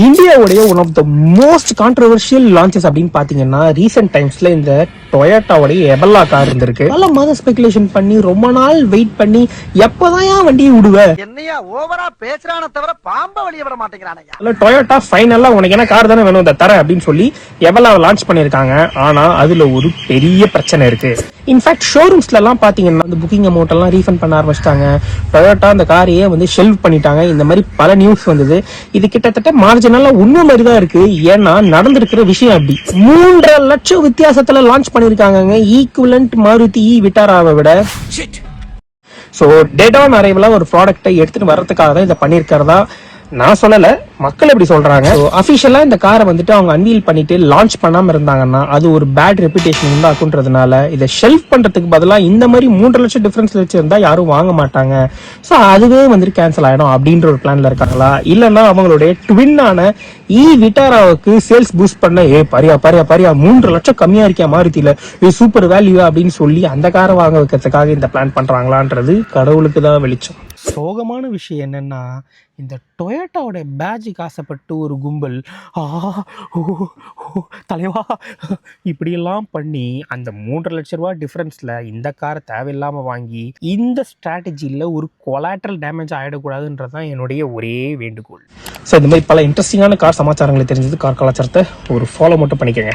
இந்தியாவுடைய one of the most controversial launches அப்படின்னு பாத்தீங்கன்னா ரீசெண்ட் டைம்ஸ்ல இந்த டொயோட்டாவுடைய எபல்லா கார் இருந்திருக்கு. பல மாதம் ஸ்பெகுலேஷன் பண்ணி ரொம்ப நாள் வெயிட் பண்ணி எப்பதான் வண்டியை விடுவ என்னையா ஓவரா பேசுறான தவிர பாம்ப வெளிய வர மாட்டேங்கிறானயா. டொயோட்டா ஃபைனலா உனக்கு என்ன கார் தானே வேணும் தர அப்படின்னு சொல்லி எபல்லாவை லான்ச் பண்ணிருக்காங்க. ஆனா அதுல ஒரு பெரிய பிரச்சனை இருக்கு. இன்ஃபேக்ட் ஷோரூம்ஸ்ல எல்லாம் பாத்தீங்கன்னா அந்த புக்கிங் அமௌண்ட் எல்லாம் ரீஃபண்ட் பண்ண ஆரம்பிச்சிட்டாங்க. டொயோட்டா அந்த காரையே ஷெல்வ் பண்ணிட்டாங்க. இந்த மாதிரி பல நியூஸ் வந்தது. இது கிட்டத்தட்ட மார்ஜினலா உண்மை மாதிரி தான் இருக்கு. ஏன்னா நடந்திருக்கிற விஷயம் அப்படி 3.5 லட்சம் வித்தியாசத்துல லான்ச் பண்ணிருக்காங்க ஈக்குவலன்ட் மாருதி விட்டாராவை விட. சோ டெட் ஆன் அரைவலா ஒரு ப்ராடக்ட்டை எடுத்துட்டு வர்றதுக்காக தான் இதை பண்ணிருக்கிறதா நான் சொல்லல, மக்கள் எப்படி சொல்றாங்க. அபிஷியலா இந்த காரை அவங்க அன்வீல் பண்ணிட்டு லான்ச் பண்ணாம இருந்தாங்கன்னா அது ஒரு பேட் ரெப்புடேஷன் உண்டாக்குன்றதுனால இதை ஷெல்ஃப் பண்றதுக்கு பதிலா இந்த மாதிரி 3.5 லட்சம் டிஃபரன்ஸ் வச்சிருந்தா யாரும் வாங்க மாட்டாங்க. சோ அதுவே கேன்சல் ஆயிடும் அப்படின்ற ஒரு பிளான்ல இருக்காங்களா, இல்லன்னா அவங்களுடைய ட்வின்னான விட்டாராவுக்கு சேல்ஸ் பூஸ்ட் பண்ண பரியா 3 லட்சம் கம்மியா இருக்கியா மாருதியில, இது சூப்பர் வேல்யூ அப்படின்னு சொல்லி அந்த காரை வாங்க வைக்கிறதுக்காக இந்த பிளான் பண்றாங்களான்றது கடவுளுக்கு தான் வெளிச்சம். சோகமான விஷயம் என்னன்னா, இந்த டொயோட்டாவோட பேட்ஜுக்கு ஆசைப்பட்டு ஒரு கும்பல் தலைவா இப்படியெல்லாம் பண்ணி அந்த 3.5 லட்ச ரூபா டிஃபரன்ஸ்ல இந்த காரை தேவையில்லாம வாங்கி இந்த ஸ்ட்ராட்டஜியில் ஒரு கொலாட்ரல் டேமேஜ் ஆகிடக்கூடாதுன்றதுதான் என்னுடைய ஒரே வேண்டுகோள். ஸோ இந்த மாதிரி பல இன்ட்ரெஸ்டிங்கான கார் சமாச்சாரங்களை தெரிஞ்சது கார் கலாச்சாரத்தை ஒரு ஃபாலோ மட்டும் பண்ணிக்கோங்க.